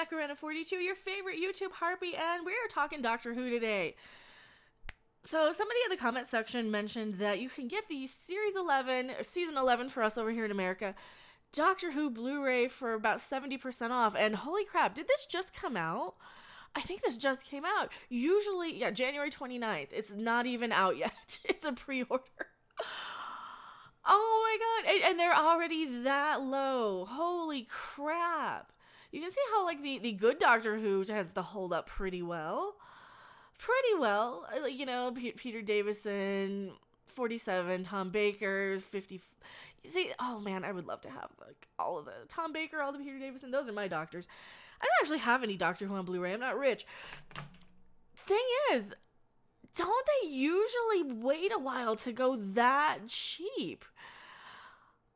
Beccarena42, your favorite YouTube harpy, and we're talking Doctor Who today. So somebody in the comment section mentioned that you can get the Series 11, or Season 11 for us over here in America, Doctor Who Blu-ray for about 70% off, and holy crap, did this just come out? I think this just came out. Usually, yeah, January 29th. It's not even out yet. It's a pre-order. Oh my god, and they're already that low. Holy crap. You can see how, like, the good Doctor Who tends to hold up pretty well. Pretty well. You know, Peter Davison, 47, Tom Baker, 50. You see, oh man, I would love to have, like, all of the Tom Baker, all the Peter Davison. Those are my doctors. I don't actually have any Doctor Who on Blu-ray. I'm not rich. Thing is, don't they usually wait a while to go that cheap?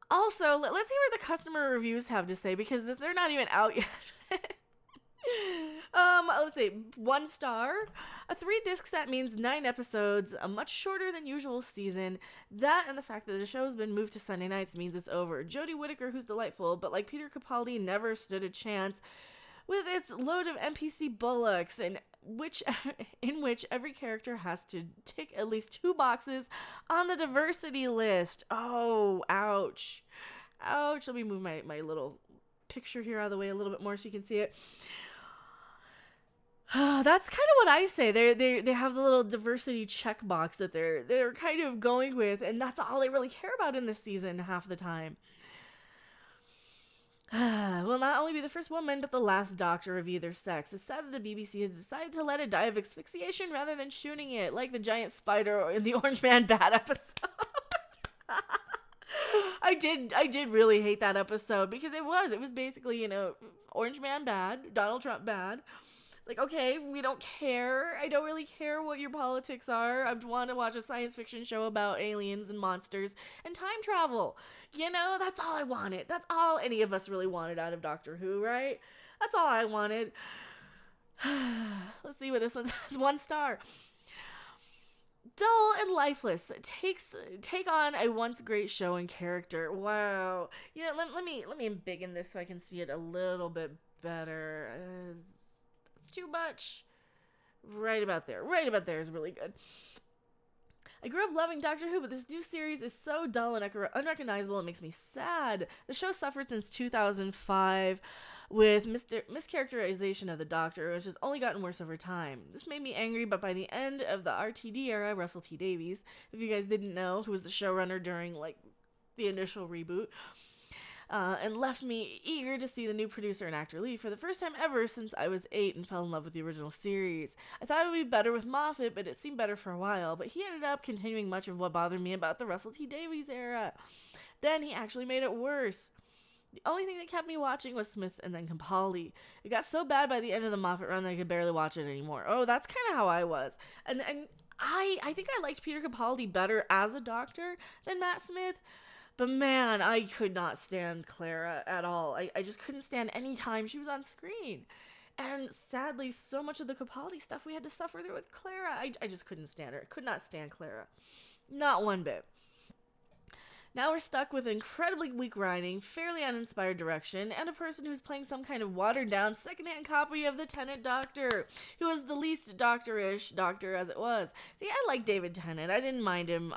Also, let's see what the customer reviews have to say, because they're not even out yet. Let's see. 1 star. A 3-disc set means 9 episodes, a much shorter than usual season. That and the fact that the show's been moved to Sunday nights means it's over. Jodie Whittaker, who's delightful, but like Peter Capaldi, never stood a chance with its load of NPC bullocks, in which every character has to tick at least 2 boxes on the diversity list. Oh, ouch. Ouch. Let me move my little picture here out of the way a little bit more so you can see it. That's kind of what I say. They have the little diversity checkbox that they're kind of going with, and that's all they really care about in this season half the time. Will not only be the first woman, but the last Doctor of either sex. It's sad that the BBC has decided to let it die of asphyxiation rather than shooting it, like the giant spider in the Orange Man Bad episode. I did really hate that episode, because it was basically, you know, Orange Man bad, Donald Trump bad. Like, okay, we don't care. I don't really care what your politics are. I want to watch a science fiction show about aliens and monsters and time travel. You know, that's all I wanted. That's all any of us really wanted out of Doctor Who, right? That's all I wanted. Let's see what this one says. 1 star. Dull and lifeless. Take on a once great show and character. Wow. You know, let me embiggen this so I can see it a little bit better. It's too much. Right about there. Right about there is really good. I grew up loving Doctor Who, but this new series is so dull and unrecognizable, it makes me sad. The show suffered since 2005 with mischaracterization of the Doctor, which has only gotten worse over time. This made me angry, but by the end of the RTD era, Russell T Davies, if you guys didn't know, who was the showrunner during, like, the initial reboot, and left me eager to see the new producer and actor leave for the first time ever since I was 8 and fell in love with the original series. I thought it would be better with Moffat, but it seemed better for a while, but he ended up continuing much of what bothered me about the Russell T Davies era. Then he actually made it worse. The only thing that kept me watching was Smith and then Capaldi. It got so bad by the end of the Moffat run that I could barely watch it anymore. Oh, that's kind of how I was. And I think I liked Peter Capaldi better as a Doctor than Matt Smith. But man, I could not stand Clara at all. I just couldn't stand any time she was on screen. And sadly, so much of the Capaldi stuff we had to suffer through with Clara, I just couldn't stand her. I could not stand Clara. Not one bit. Now we're stuck with incredibly weak writing, fairly uninspired direction, and a person who's playing some kind of watered-down secondhand copy of the Tennant Doctor, who was the least Doctor-ish Doctor as it was. See, I like David Tennant. I didn't mind him,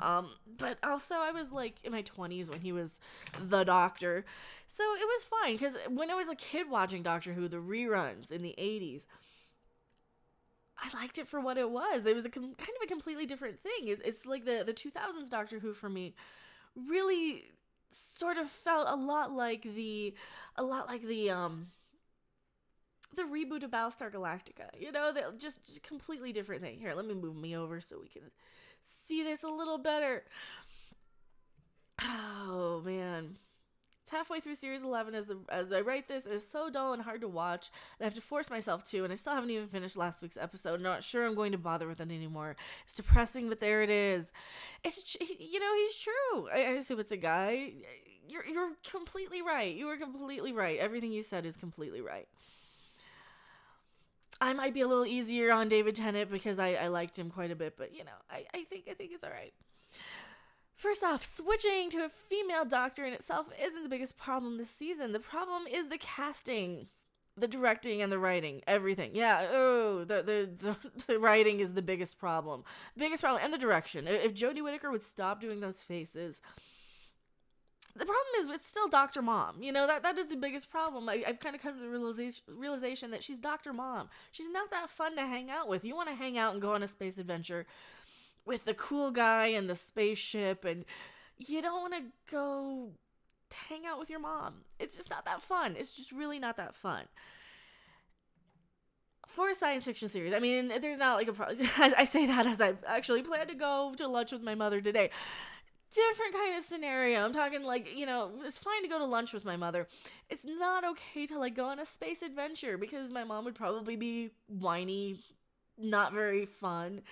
but also I was, like, in my 20s when he was the Doctor, so it was fine, because when I was a kid watching Doctor Who, the reruns in the 80s, I liked it for what it was. It was kind of a completely different thing. It's like the 2000s Doctor Who for me really sort of felt a lot like the reboot of Battlestar Galactica. You know, just completely different thing. Here, let me move me over so we can see this a little better. Oh man. It's halfway through series 11 as I write this. It is so dull and hard to watch. I have to force myself to, and I still haven't even finished last week's episode. I'm not sure I'm going to bother with it anymore. It's depressing, but there it is. It's, you know, he's true. I assume it's a guy. You're completely right. You are completely right. Everything you said is completely right. I might be a little easier on David Tennant because I liked him quite a bit, but you know, I think it's all right. First off, switching to a female Doctor in itself isn't the biggest problem this season. The problem is the casting. The directing and the writing, everything. Yeah, the writing is the biggest problem. And the direction. If Jodie Whittaker would stop doing those faces. The problem is it's still Dr. Mom. That is the biggest problem. I've kind of come to the realization that she's Dr. Mom. She's not that fun to hang out with. You want to hang out and go on a space adventure with the cool guy and the spaceship, and you don't want to go hang out with your mom. It's just not that fun. It's just really not that fun. For a science fiction series, I mean, there's not like a problem. I say that as I've actually planned to go to lunch with my mother today. Different kind of scenario. I'm talking like, it's fine to go to lunch with my mother. It's not okay to like go on a space adventure because my mom would probably be whiny, not very fun,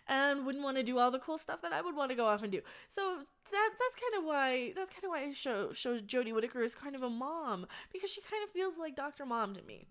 and wouldn't want to do all the cool stuff that I would want to go off and do. So that's kind of why I shows Jodie Whittaker as kind of a mom, because she kind of feels like Dr. Mom to me.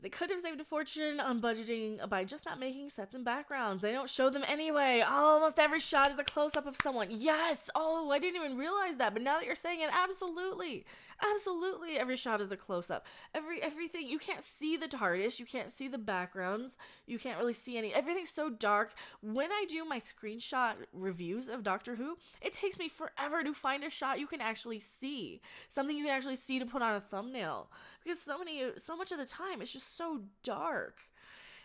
They could have saved a fortune on budgeting by just not making sets and backgrounds. They don't show them anyway. Almost every shot is a close-up of someone. Yes! Oh, I didn't even realize that, but now that you're saying it, absolutely. Absolutely, every shot is a close-up. Everything, you can't see the TARDIS, you can't see the backgrounds, you can't really see everything's so dark. When I do my screenshot reviews of Doctor Who, it takes me forever to find a shot you can actually see. Something you can actually see to put on a thumbnail. Because so much of the time, it's just so dark.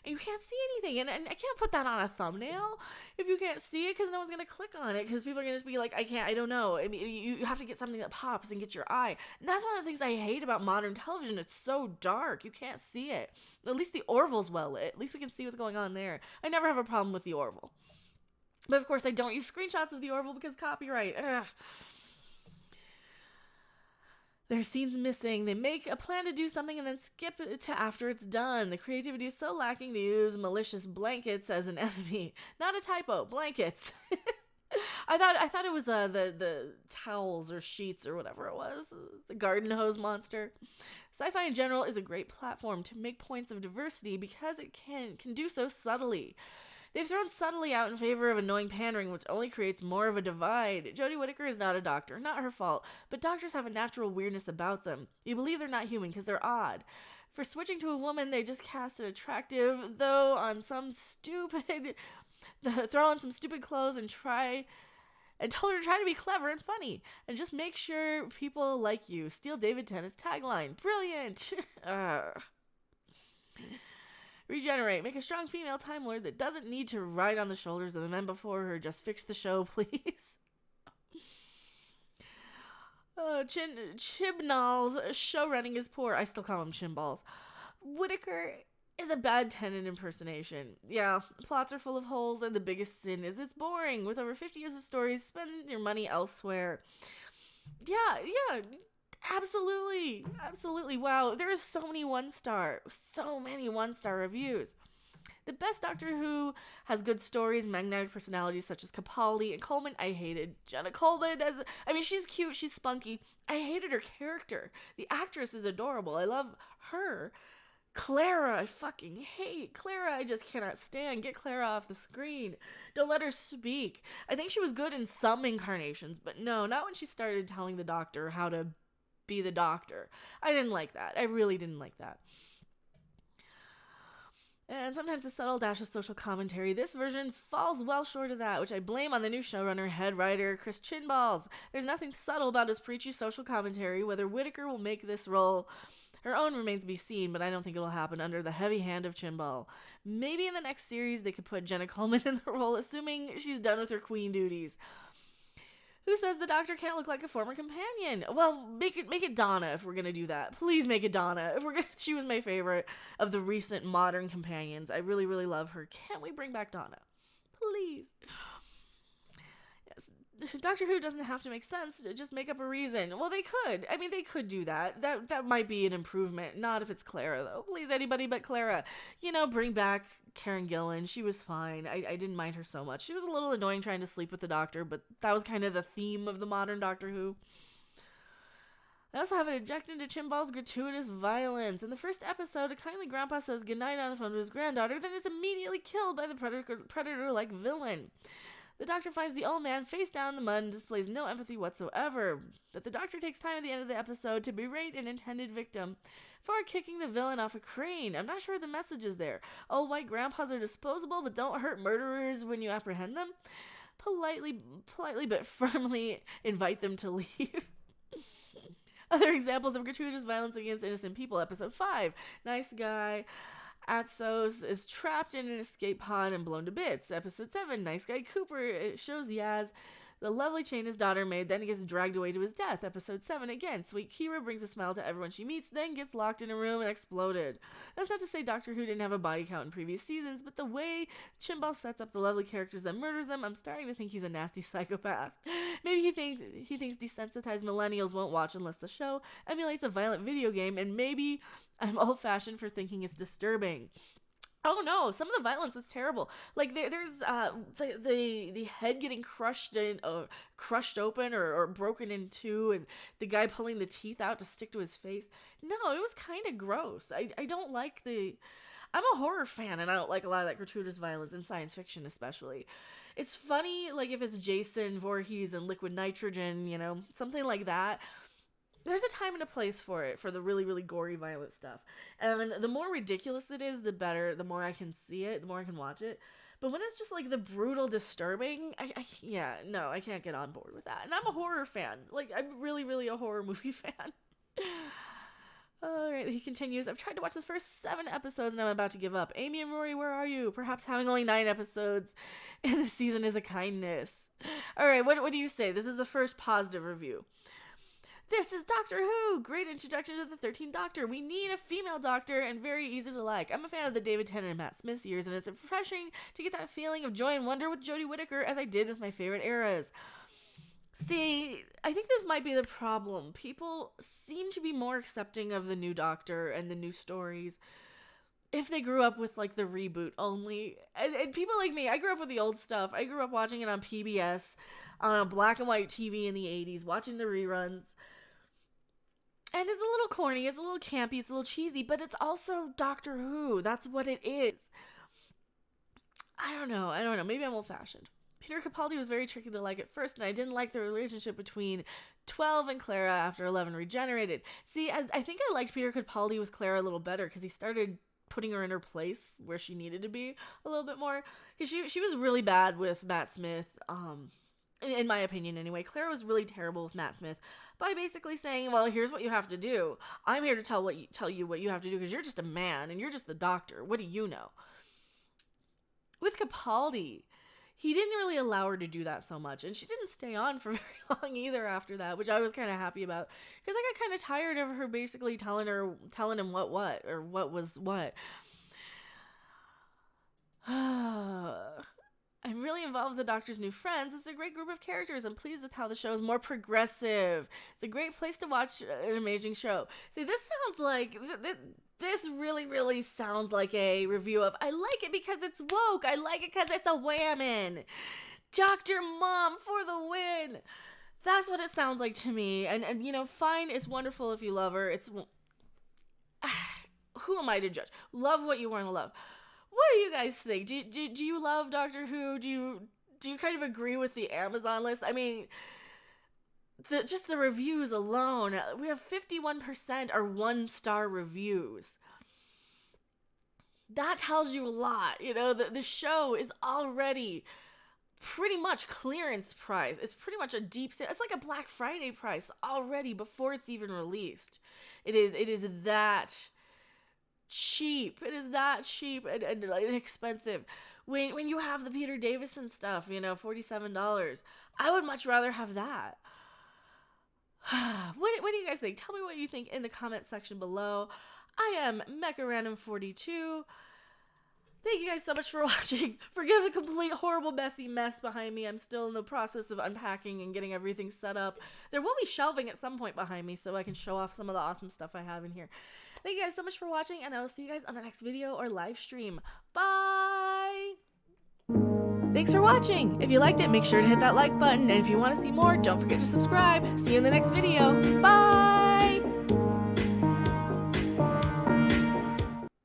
And you can't see anything. And I can't put that on a thumbnail if you can't see it, because no one's going to click on it, because people are going to just be like, I don't know. I mean, you have to get something that pops and gets your eye. And that's one of the things I hate about modern television. It's so dark. You can't see it. At least the Orville's well lit. At least we can see what's going on there. I never have a problem with the Orville. But of course, I don't use screenshots of the Orville because copyright. Ugh. There's scenes missing. They make a plan to do something and then skip it to after it's done. The creativity is so lacking to use malicious blankets as an enemy. Not a typo. Blankets. I thought it was the towels or sheets or whatever it was. The garden hose monster. Sci-fi in general is a great platform to make points of diversity because it can do so subtly. They've thrown subtly out in favor of annoying pandering, which only creates more of a divide. Jodie Whittaker is not a doctor, not her fault, but doctors have a natural weirdness about them. You believe they're not human because they're odd. For switching to a woman, they just cast an attractive, though on some stupid, throw on some stupid clothes and told her to try to be clever and funny, and just make sure people like you. Steal David Tennant's tagline. Brilliant! Regenerate. Make a strong female Time Lord that doesn't need to ride on the shoulders of the men before her. Just fix the show, please. Chibnall's show running is poor. I still call him Chimballs. Whittaker is a bad Tennant impersonation. Yeah, plots are full of holes, and the biggest sin is it's boring. With over 50 years of stories, spend your money elsewhere. Yeah. Absolutely. Wow, there's so many one-star reviews. The best Doctor Who has good stories, magnetic personalities such as Capaldi and Coleman. I hated Jenna Coleman she's cute, she's spunky. I hated her character. The actress is adorable. I love her. Clara, I fucking hate. Clara, I just cannot stand. Get Clara off the screen. Don't let her speak. I think she was good in some incarnations, but no, not when she started telling the Doctor how to be the Doctor. I didn't like that. I really didn't like that. And sometimes a subtle dash of social commentary. This version falls well short of that, which I blame on the new showrunner, head writer, Chris Chinballs. There's nothing subtle about his preachy social commentary. Whether Whittaker will make this role her own remains to be seen, but I don't think it'll happen under the heavy hand of Chimbal. Maybe in the next series they could put Jenna Coleman in the role, assuming she's done with her queen duties. Who says the Doctor can't look like a former companion? Well, make it Donna if we're gonna do that. Please make it Donna. She was my favorite of the recent modern companions. I really, really love her. Can't we bring back Donna? Please. Yes. Doctor Who doesn't have to make sense. Just make up a reason. Well, they could. They could do that. That might be an improvement. Not if it's Clara, though. Please, anybody but Clara. Bring back Karen Gillan. She was fine. I didn't mind her so much. She was a little annoying trying to sleep with the Doctor, but that was kind of the theme of the modern Doctor Who. I also have an objection to Chimball's gratuitous violence. In the first episode, a kindly grandpa says goodnight on the phone to his granddaughter, then is immediately killed by the predator-like villain. The doctor finds the old man face down in the mud and displays no empathy whatsoever. But the doctor takes time at the end of the episode to berate an intended victim for kicking the villain off a crane. I'm not sure the message is there. Oh, white grandpas are disposable, but don't hurt murderers when you apprehend them. Politely but firmly invite them to leave. Other examples of gratuitous violence against innocent people. Episode 5. Nice guy Atsos is trapped in an escape pod and blown to bits. Episode 7. Nice guy Cooper. It shows Yaz the lovely chain his daughter made, then gets dragged away to his death. Episode 7 again. Sweet Kira brings a smile to everyone she meets, then gets locked in a room and exploded. That's not to say Doctor Who didn't have a body count in previous seasons, but the way Chimbal sets up the lovely characters and murders them, I'm starting to think he's a nasty psychopath. Maybe he thinks desensitized millennials won't watch unless the show emulates a violent video game, and maybe I'm old-fashioned for thinking it's disturbing. Oh no, some of the violence was terrible. Like there's the head getting crushed open or broken in two, and the guy pulling the teeth out to stick to his face. No, it was kind of gross. I don't like I'm a horror fan, and I don't like a lot of that gratuitous violence in science fiction especially. It's funny, like if it's Jason Voorhees and liquid nitrogen, you know, something like that. There's a time and a place for it, for the really, really gory, violent stuff. And the more ridiculous it is, the better. The more I can see it, the more I can watch it. But when it's just like the brutal, disturbing, I can't get on board with that. And I'm a horror fan. Like, I'm really, really a horror movie fan. All right, he continues. I've tried to watch the first 7 episodes and I'm about to give up. Amy and Rory, where are you? Perhaps having only 9 episodes in the season is a kindness. All right, what do you say? This is the first positive review. This is Doctor Who! Great introduction to the 13th Doctor. We need a female Doctor and very easy to like. I'm a fan of the David Tennant and Matt Smith years, and it's refreshing to get that feeling of joy and wonder with Jodie Whittaker as I did with my favorite eras. See, I think this might be the problem. People seem to be more accepting of the new Doctor and the new stories if they grew up with, like, the reboot only. And people like me, I grew up with the old stuff. I grew up watching it on PBS, on black and white TV in the 80s, watching the reruns. And it's a little corny, it's a little campy, it's a little cheesy, but it's also Doctor Who. That's what it is. I don't know. Maybe I'm old-fashioned. Peter Capaldi was very tricky to like at first, and I didn't like the relationship between 12 and Clara after 11 regenerated. See, I think I liked Peter Capaldi with Clara a little better because he started putting her in her place where she needed to be a little bit more. Because she was really bad with Matt Smith, in my opinion anyway. Clara was really terrible with Matt Smith by basically saying, well, here's what you have to do. I'm here to tell you what you have to do because you're just a man and you're just the doctor. What do you know? With Capaldi, he didn't really allow her to do that so much, and she didn't stay on for very long either after that, which I was kind of happy about because I got kind of tired of her basically telling him what was what. I'm really involved with the Doctor's new friends. It's a great group of characters. I'm pleased with how the show is more progressive. It's a great place to watch an amazing show. See, this sounds like... This really, really sounds like a review of, I like it because it's woke. I like it because it's a whammon. Dr. Mom for the win. That's what it sounds like to me. And you know, fine, it's wonderful if you love her. It's... Who am I to judge? Love what you want to love. What do you guys think? Do you love Doctor Who? Do you kind of agree with the Amazon list? I mean, just the reviews alone, we have 51% are 1-star reviews. That tells you a lot. You know, the show is already pretty much clearance price. It's pretty much a deep sale. It's like a Black Friday price already before it's even released. It is that cheap. It is that cheap and expensive. When you have the Peter Davison stuff, you know, $47, I would much rather have that. What do you guys think? Tell me what you think in the comment section below. I am MechaRandom42. Thank you guys so much for watching. Forgive the complete horrible messy mess behind me. I'm still in the process of unpacking and getting everything set up. There will be shelving at some point behind me so I can show off some of the awesome stuff I have in here. Thank you guys so much for watching, and I will see you guys on the next video or live stream. Bye! Thanks for watching! If you liked it, make sure to hit that like button, and if you want to see more, don't forget to subscribe. See you in the next video. Bye!